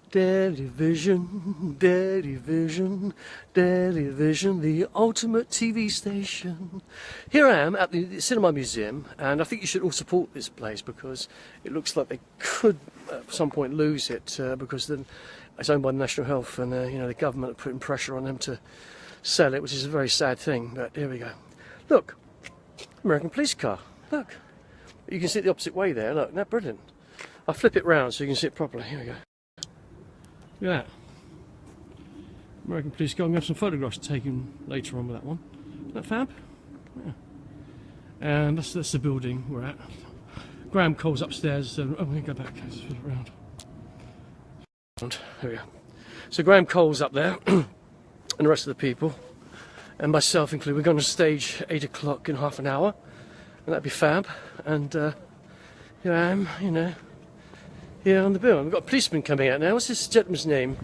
Delevision, Delevision, Delevision, the ultimate TV station. Here I am at the Cinema Museum, and I think you should all support this place because it looks like they could at some point lose it because then it's owned by the National Health, and you know, the government are putting pressure on them to sell it, which is a very sad thing. But here we go. Look, American police car. Look, you can see it the opposite way there. Look, isn't that brilliant? I'll flip it round so you can see it properly. Here we go. Look at that. American police car. I'm going to have some photographs taken later on with that one. Isn't that fab? Yeah. And that's the building we're at. Graham Cole's upstairs. Oh, we can go back. Let's flip it round. Here we go. So Graham Cole's up there, and the rest of the people, and myself included. We're going to stage 8 o'clock in half an hour, and that'd be fab. And here I am, you know, here on the bill. We've got a policeman coming out now. What's this gentleman's name?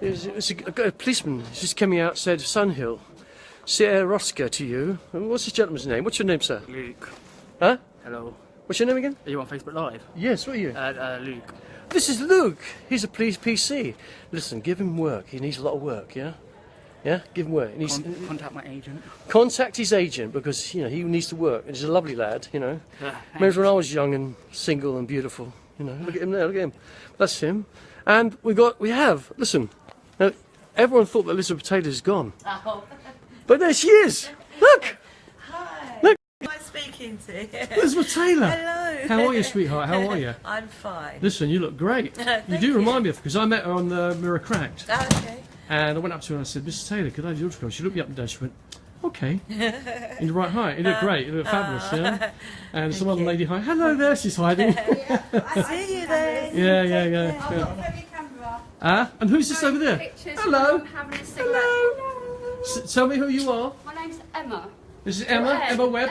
It's a policeman. He's just coming out, said Sunhill. Sir Rosca to you. What's this gentleman's name? What's your name, sir? Luke. Huh? Hello. What's your name again? Are you on Facebook Live? Yes, what are you? Luke. This is Luke. He's a police PC. Listen, give him work. He needs a lot of work, yeah? Yeah? Give him work. He needs, contact my agent. contact his agent because, you know, he needs to work. And he's a lovely lad, you know. Remember when I was young and single and beautiful, you know. Look at him there, look at him. That's him. And listen, now, everyone thought that Elizabeth Taylor's gone. Oh. But there she is. Look. Hi. Look. Who am I speaking to? Elizabeth Taylor. Hello. How are you, sweetheart? How are you? I'm fine. Listen, you look great. You do remind me of, because I met her on the Mirror Cracked. Oh, okay. And I went up to her and I said, Mrs. Taylor, could I have your autograph? She looked me up and down. She went, okay. In the right height. You look great. You look fabulous, yeah? And some other lady, hi. Hello there, she's hiding. I see you there. Yeah. And who's this over there? Hello. Hello. Tell me who you are. My name's Emma. This is Emma. Emma Webb.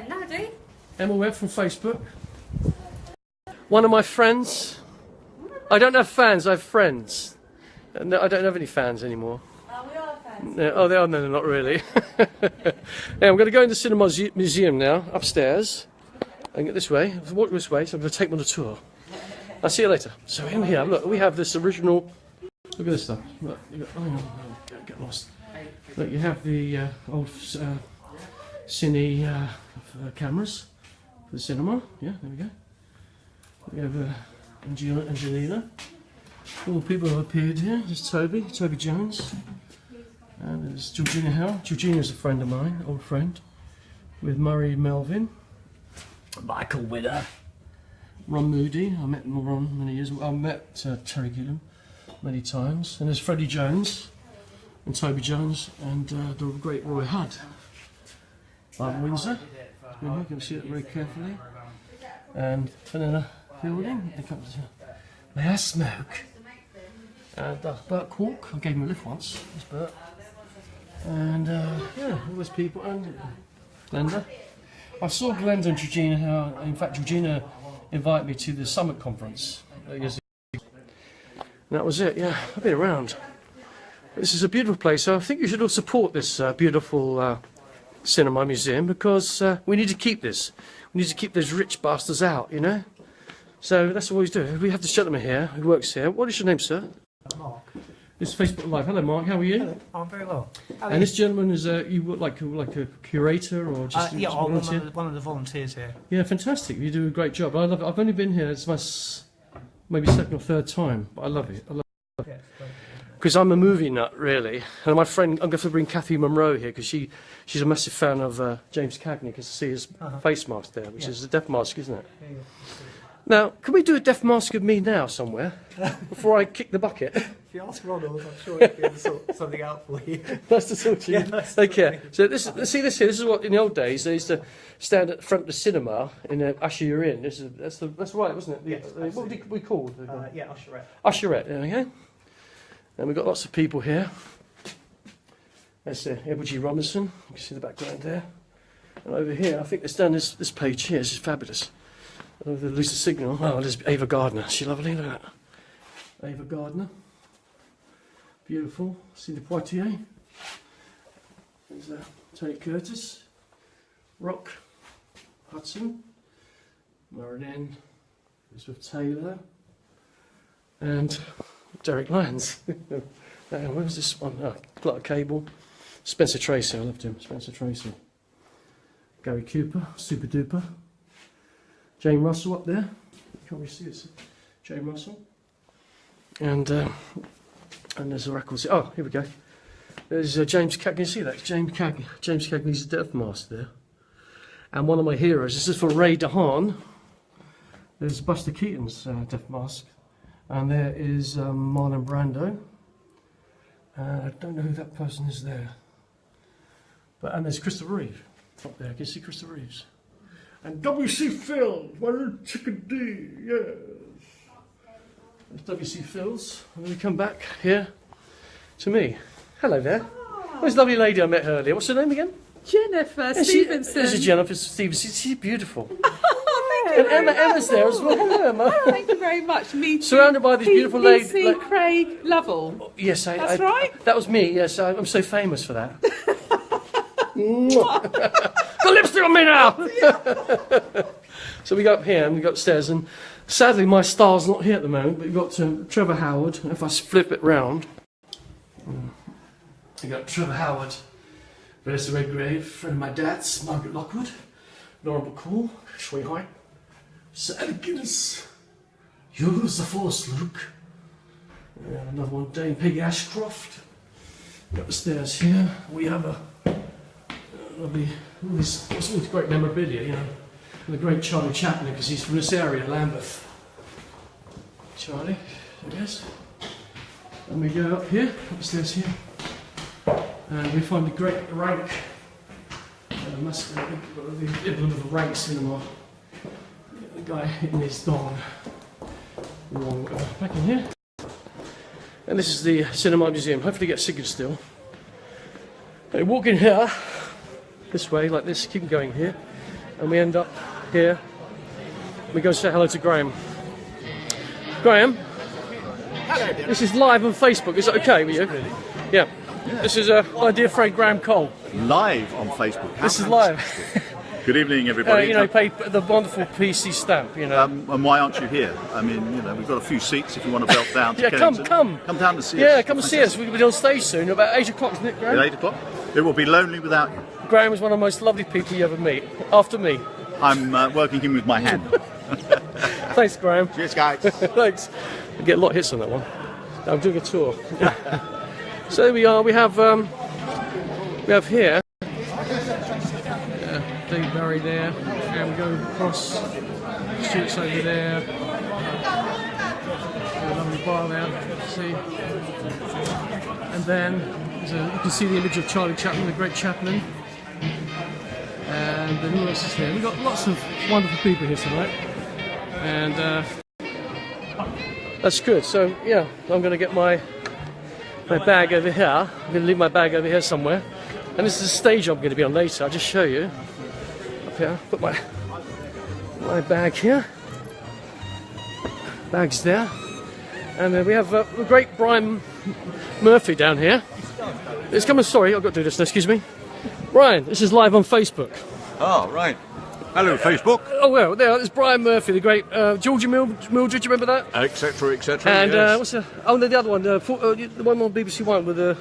No, do. Emma Webb from Facebook. One of my friends. I don't have fans, I have friends. No, I don't have any fans anymore. Oh, we are fans. No, oh, they are, no, not really. Yeah, I'm going to go in the Cinema Museum now, upstairs. And get this way, walk this way, so I'm going to take them on a tour. I'll see you later. So in here, look, we have this original. Look at this stuff. Look, get lost. Look, you have the old cine cameras for the cinema. Yeah, there we go. We have Angelina. All the people have appeared here. There's Toby Jones. And there's Georgina Howe. Georgina's a friend of mine, old friend. With Murray Melvin. Michael Widder. Ron Moody. I met Ron many years ago. I met Terry Gilliam many times. And there's Freddie Jones. And Toby Jones. And the great Roy Hudd. Barbara Windsor. You can see it very carefully. And Vanilla Fielding. May I smoke? And Bert Cork, I gave him a lift once, that's Bert. And yeah, all those people, and Glenda. I saw Glenda and Georgina, in fact Georgina invited me to the Summit Conference. And that was it, yeah, I've been around. This is a beautiful place, so I think you should all support this beautiful Cinema Museum because we need to keep this. We need to keep those rich bastards out, you know? So that's what we do. We have this gentleman here who works here. What is your name, sir? Mark. This is Facebook Live. Hello, Mark. How are you? Hello. I'm very well. And this gentleman is you work like a curator or just yeah, just I'm volunteer? one of the volunteers here. Yeah, fantastic. You do a great job. I love it. I've only been here. It's my maybe second or third time, but I love it. I love it. Yeah, Because I'm a movie nut, really. And my friend, I'm going to bring Kathy Monroe here because she's a massive fan of James Cagney because I see his face mask there, which is a death mask, isn't it? Yeah. Now, can we do a death mask of me now somewhere before I kick the bucket? If you ask Ronald, I'm sure he'll be able to sort something out for you. That's the sort of Yeah, that's okay. So this here. This is what in the old days they used to stand at the front of the cinema and usher you in. That's right, wasn't it? Yes, what did we call it? Yeah, usherette. Usherette. There we go. And we've got lots of people here. That's Edward G. Robinson. You can see the background there. And over here, I think it's down this page here. This is fabulous. Oh, they lose the signal. Oh, there's Ava Gardner. Is she lovely? Look at that. Ava Gardner. Beautiful. See the Poitiers. There's Tony Curtis. Rock Hudson. Marilyn. Elizabeth Taylor. And Derek Lyons. Where was this one? Oh, Clark Cable. Spencer Tracy, I loved him. Spencer Tracy. Gary Cooper, Super Duper. Jane Russell up there. Can't we see it? Jane Russell. And there's the records. Oh, here we go. There's James Cagney. Can you see that? James Cagney's Death Master there. And one of my heroes. This is for Ray DeHaan. There's Buster Keaton's Death Mask. And there is Marlon Brando. I don't know who that person is there. And there's Christopher Reeve up there. Can you see Christopher Reeves? And W.C. Fields, my little chicken D, yes. There's W.C. Fields. And then we come back here to me. Hello there. Where's the lovely lady I met earlier? What's her name again? Jennifer Stevenson. This is Jennifer Stevenson. She's beautiful. Oh, thank you. And Emma's there as well. Hello, Emma. Thank you very much. Me too. Surrounded by these beautiful ladies. PC Craig Lovell. Yes, That's right. That was me. Yes, I'm so famous for that. Got lipstick on me now. So we go up here and we go upstairs, and sadly my star's not here at the moment. But we've got Trevor Howard. And if I flip it round, we got Trevor Howard. Vanessa Redgrave, friend of my dad's, Margaret Lockwood, Nora McCall, sweetheart, Sir Alec Guinness, use the Force, Luke. Another one, Dame Peggy Ashcroft. Upstairs here, we have a lovely, all this great memorabilia, you know, and the great Charlie Chaplin, because he's from this area, Lambeth. Charlie, I guess. And we go up here, upstairs here. And we find the great rank, the emblem of the rank cinema. The guy hitting his dong. Back in here. And this is the Cinema Museum. Hopefully get Sigurd still. And we walk in here, this way, like this, keep going here. And we end up here. We go say hello to Graham. Graham, Hello, dear. this is live on Facebook. Is that okay with you? Really? Yeah. This is my dear friend Graham Cole. Live on Facebook. This is live. Good evening, everybody. You know, paid the wonderful PC stamp, you know. And why aren't you here? I mean, you know, we've got a few seats if you want to belt down to Yeah, Kennington. come down to see us. Yeah, come and see us. We'll be on stage soon, about 8 o'clock, isn't it, Graham? At 8 o'clock. It will be lonely without you. Graham is one of the most lovely people you ever meet, after me. I'm working in with my hand. Thanks, Graham. Cheers, guys. Thanks. I get a lot of hits on that one. I'm doing a tour. So there we are. We have here Dave Barry there, and we go across the streets over there. A lovely bar there. See, and then you can see the image of Charlie Chaplin, the great Chaplin. And then who else is here? We've got lots of wonderful people here tonight, and that's good. So yeah, I'm going to get my bag over here. I'm going to leave my bag over here somewhere. And this is the stage I'm going to be on later. I'll just show you. Up here, put my bag here. Bag's there. And then we have the great Brian Murphy down here. It's coming, sorry, I've got to do this now, excuse me. Brian, this is live on Facebook. Oh, right. Hello, Facebook. Oh, well, there's Brian Murphy, the great Georgia Mildred, do you remember that? Etc., etc. And yes. what's the... Oh, no, the other one, the one on BBC One with the...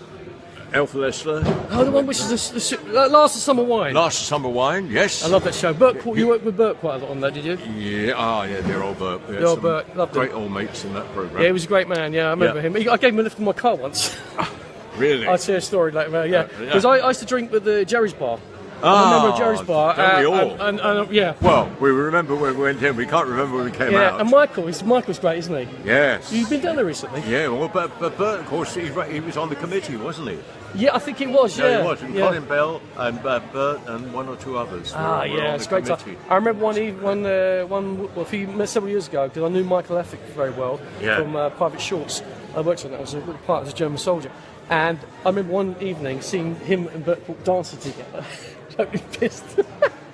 Alpha Lester. Oh, the one which is Last of Summer Wine. Last Summer Wine, yes. I love that show. You worked with Bert quite a lot on that, did you? Yeah, yeah, dear old Bert. We had Dear some Bert, loved him. great old mates in that programme. Yeah, he was a great man, yeah, I remember him. I gave him a lift in my car once. Really? I'll tell you a story later, yeah. Yeah. Because I used to drink with the Jerry's Bar. I'm a member of Jerry's Bar. Don't we all? And yeah. Well, we remember when we went in, we can't remember when we came Yeah, out. and Michael's great, isn't he? Yes. You've been down there recently? Yeah, well, but Bert, of course, he was on the committee, wasn't he? Yeah, I think he was, yeah. Yeah, he was. And yeah. Colin Bell and Bert and one or two others. were Yeah, on it's the great time. committee. I remember several years ago, because I knew Michael Effick very well from Private Shorts. I worked on that, I was a part as a German soldier. And I remember one evening seeing him and Bert dancing together. Totally pissed.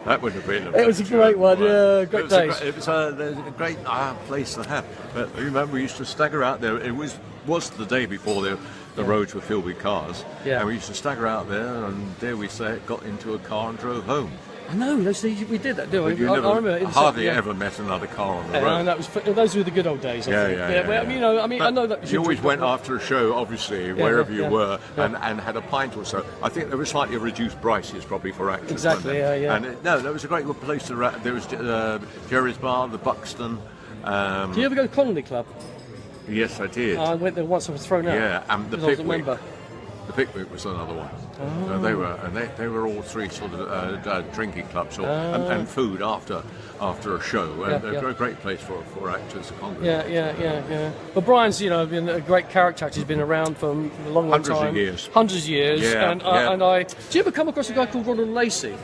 That would have been. It was a great one, yeah, great days. It was a great place to have. But I remember we used to stagger out there. It was the day before the roads were filled with cars. Yeah. And we used to stagger out there, and there we got into a car and drove home. I know, we did that, didn't we? But you I never, remember it was- hardly yeah. ever met another car on the And road. that was those were the good old days. I think. Yeah. Well, you know, I mean, I know that You always went after a show, obviously, wherever you were, and had a pint or so. I think there were slightly reduced prices, probably for actors. Exactly, weren't there? yeah. And that was a great good place to. There was Jerry's Bar, the Buxton. Do you ever go to Colony Club? Yes, I did. I went there once. I was thrown out. Yeah, and the because I was a Pickwick. member. The Pickwick was another one. They were all three sort of drinking clubs and food after a show. And they're a great place for actors to congregate. Yeah. Well, Brian's, you know, been a great character actor. He's been around for a long Hundreds of time. years. Hundreds of years. Yeah, and yeah. do you ever come across a guy called Ronald Lacey?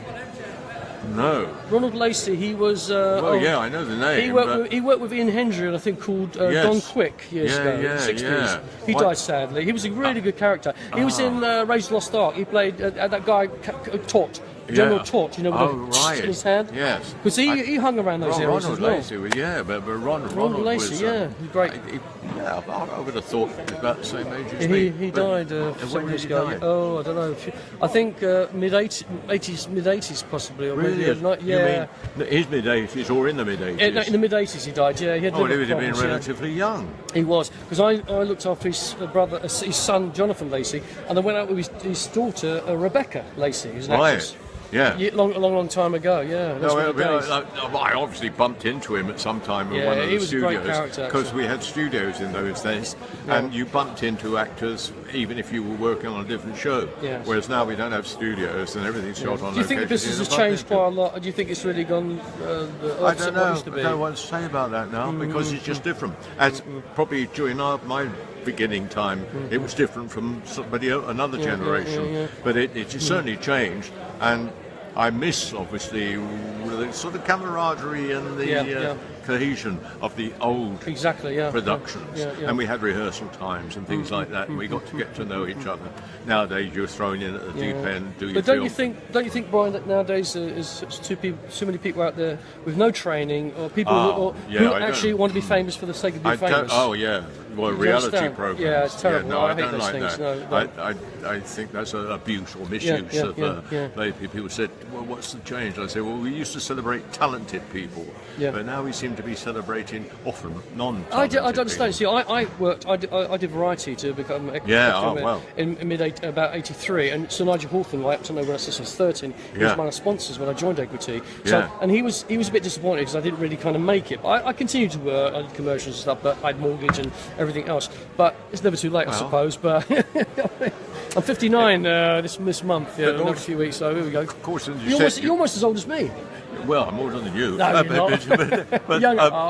No. Ronald Lacey, he was. Yeah, I know the name. He worked with Ian Hendry and I think called Yes. Don Quick years ago, in the 60s. He died sadly. He was a really good character. He was in Raiders of the Lost Ark. He played that guy, Tot. General Tot, you know, with right. in his hand. Yes. Because he hung around those areas Ronald as well. Lacey, but Ronald Lacey, was, he's great. I would have thought he was about the same age as me. He but- died and some when years did he ago. die? Oh, I don't know. I think mid 80s possibly, or Really? maybe not. Yeah. You mean his mid-80s or in the mid-80s? No, in the mid 80s he died. Yeah, he had Oh, liver he would have been problems, yeah. relatively young. He was, because I looked after his brother, his son Jonathan Lacey, and I went out with his daughter Rebecca Lacey, who's an actress. Yeah. Long time ago. Yeah, that's No, what the days. I obviously bumped into him at some time in Yeah, one of he the was a great studios character, because actually. we had studios in those days, and you bumped into actors even if you were working on a different show. Yes. Whereas now we don't have studios and everything's shot on Do you think the location. business has You bump changed into quite a lot? Or do you think it's really gone the I opposite don't of what it know. used to be? I don't know what to say about that now because it's just different. As probably during my beginning time, it was different from another generation. But it's certainly changed, and I miss obviously the sort of camaraderie and the cohesion of the old productions. And we had rehearsal times and things like that, and we got to get to know each other. Nowadays, you're thrown in at the deep end. But don't you think, Brian, that nowadays there's too many people out there with no training, or people who actually want to be famous for the sake of being famous? Well, You reality understand? programs. Yeah, it's terrible. No, I I hate don't those like things. that. No. I think that's an abuse or misuse of maybe people said, well, what's the change? I say, well, we used to celebrate talented people, but now we seem to be celebrating often non-talented I don't understand. people. See, I did variety to become in about 83, and Sir Nigel Hawthorne, I up to know when I was 13, he was one of my sponsors when I joined Equity. So, and he was a bit disappointed because I didn't really kind of make it. But I continued to work, I did commercials and stuff, but I had mortgage and everything else. But it's never too late, I suppose. But I'm 59 this month, another few weeks. So here we go. Of course, You're almost as old as me. Well, I'm older than you. No, you're not. But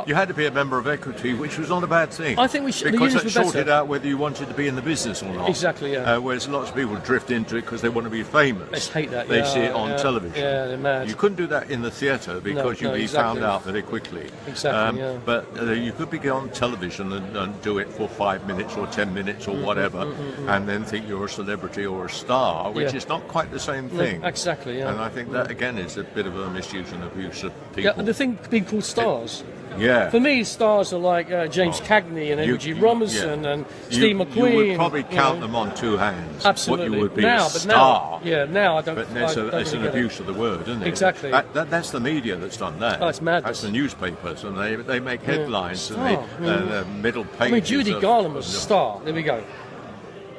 you had to be a member of Equity, which was not a bad thing. I think we should. Because the it unions were sorted better. out whether you wanted to be in the business or not. Exactly, yeah. Whereas lots of people drift into it because they want to be famous. They hate that. They see it on television. Yeah, they're mad. You couldn't do that in the theatre because you'd be found out very quickly. Exactly, But you could be on television and do it for 5 minutes or 10 minutes or whatever, and then think you're a celebrity or a star, which is not quite the same thing. Exactly, yeah. And I think that, again, is a bit of a misuse and abuse of people. Yeah, and the thing being called stars. Yeah. For me, stars are like James Cagney and Edward G. Robinson and Steve McQueen. You would probably count them on two hands. Absolutely. What you would be now, a star. now I don't. But it's an abuse of the word, isn't it? Exactly. That's the media that's done that. Oh, it's madness. That's the newspapers, and they make headlines and the middle pages. I mean, Judy Garland was a star. There we go.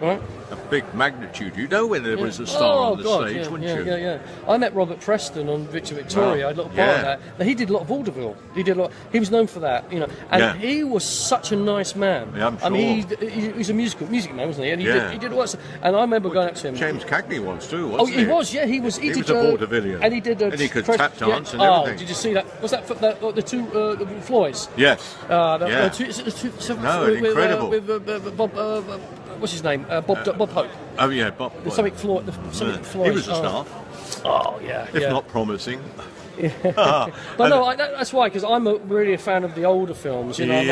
Right? A big magnitude. You know when there was a star on the stage, wouldn't you? Yeah. I met Robert Preston on Victor Victoria. I had a little part of that. Now, he did a lot of vaudeville. He was known for that, And he was such a nice man. Yeah, I'm sure. I mean, he's a music man, wasn't he? And he did lots. And I remember going up to him. James Cagney was too, wasn't he? He was. Yeah, he was. He did was a vaudevillian. And he did. And he could tap dance and everything. Oh, did you see that? Was that the two Floyds? Yes. Incredible. With Bob. What's his name? Bob Hope. Oh yeah, Bob. Something Floyd. He was a star. Oh yeah. If not promising. But no, that's why, because I'm really a fan of the older films. I like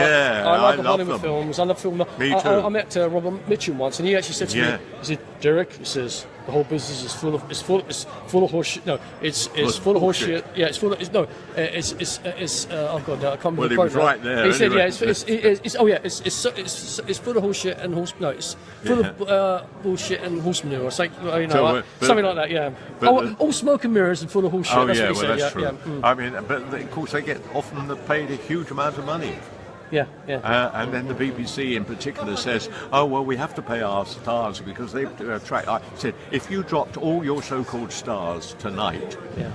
the love Hollywood them. films. I love film. Me too. I met Robert Mitchum once, and he actually said to me, he said, "Derek," he says, "the whole business is full of horseshit. No, it's full of horseshit. Yeah, it's full of it's oh god, no, I can't remember. Well, the he quote was now. right there. He said, anyway. it's full of horseshit and horse. No, it's full of bullshit and horse manure. It's like something like that. Yeah. But all smoke and mirrors and full of horse shit. Oh that's yeah, what he well said. that's true. Yeah. I mean, but of course they get often paid a huge amount of money. Yeah, yeah. And then the BBC in particular says, oh, well, we have to pay our stars because they attract. I said, if you dropped all your so-called stars tonight yeah.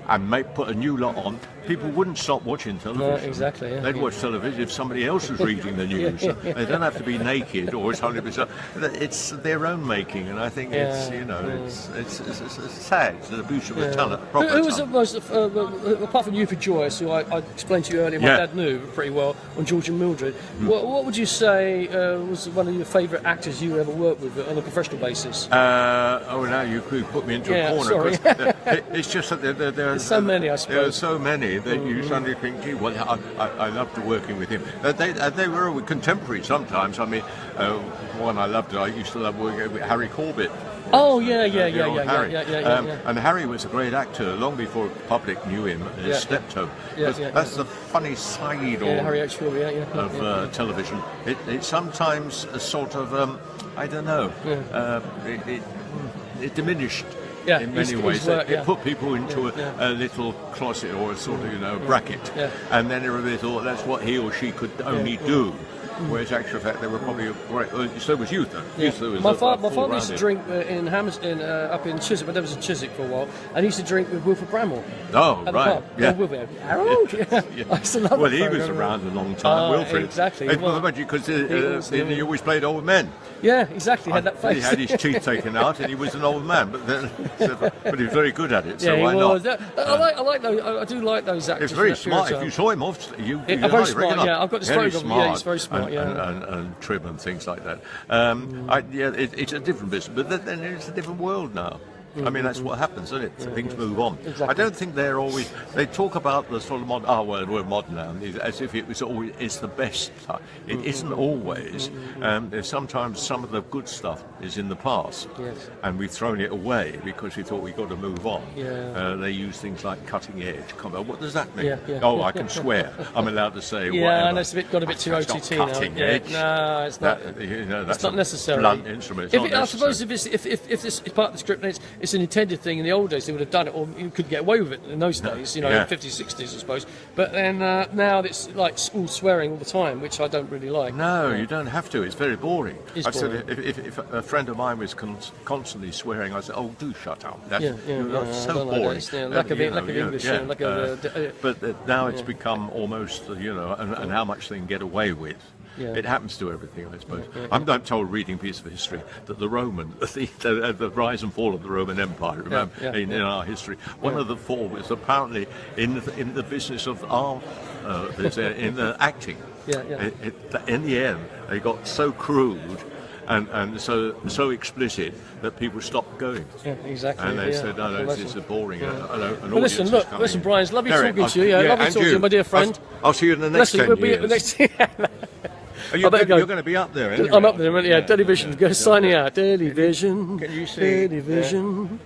and put a new lot on, people wouldn't stop watching television. No, exactly. Yeah, They'd watch television if somebody else was reading the news. They don't have to be naked or 100%. It's their own making, and I think it's sad. It's an abuse of the talent. Who was the most, apart from Euphoria Joyce, who I explained to you earlier, my dad knew pretty well on George and Mildred. What would you say was one of your favourite actors you ever worked with on a professional basis? Now you could put me into a corner. Sorry. It's just that there's so many, I suppose. There are so many that you suddenly think, gee, well, I loved working with him. They were contemporary sometimes. I mean, one I loved, I used to love working with Harry Corbett. Oh, yeah. And Harry was a great actor long before the public knew him as Steptoe. That's the funny side Harry H. of television. It sometimes sort of, I don't know, it diminished. In many ways, it put people into a little closet or a sort of bracket, and then everybody thought that's what he or she could only do. Whereas, actual fact, they were probably great. So was Youth. My father used to drink in up in Chiswick, but there was in Chiswick for a while, and he used to drink with Wilfred Bramwell. Oh, at right. The pub. Harold. I used to love well, he was around a long time, Wilfred. Exactly. Because he always played old men. Yeah, exactly. He had that face. He had his teeth taken out, and he was an old man. But he was very good at it. So why was. not? I like those. I do like those actors. It's very smart. If you saw him off, you very smart. Yeah, I've got this photograph. Yeah, he's very smart. And trim and things like that. It's a different business, but then it's a different world now. I mean, that's what happens, isn't it? Things move on. Exactly. I don't think they're always. They talk about the sort of modern. We're modern now, as if it was always. It's the best. It isn't always. Sometimes some of the good stuff is in the past, and we've thrown it away because we thought we got to move on. They use things like cutting edge. What does that mean? Oh, I can swear. I'm allowed to say whatever. Yeah, and it's got a bit too OTT now. Cutting edge. No, it's not. That's it's not necessary. Blunt instrument. I suppose if this is part of the script, and it's an intended thing. In the old days, they would have done it, or you could get away with it in those days. In the 50s, 60s, I suppose. But then now it's like all swearing all the time, which I don't really like. No, you don't have to. It's very boring. It's boring. Said if a friend of mine was constantly swearing, I said, "Oh, do shut up. That's so boring." Lack of English. But now it's become almost, and how much they can get away with. It happens to everything, I suppose. I'm told, reading a piece of history, that the the rise and fall of the Roman Empire, remember, in our history, one of the fall was apparently in the business of art, in the acting. In the end, they got so crude and so explicit that people stopped going. Yeah, exactly. And they said, no, it's boring. Listen, Brian, it's lovely talking to you. Lovely talking to you, my dear friend. I'll see you in the next 10 years. You're going to be up there, aren't you? I'm up there, Delevision. Go signing out. Delevision. Can you see? Delevision.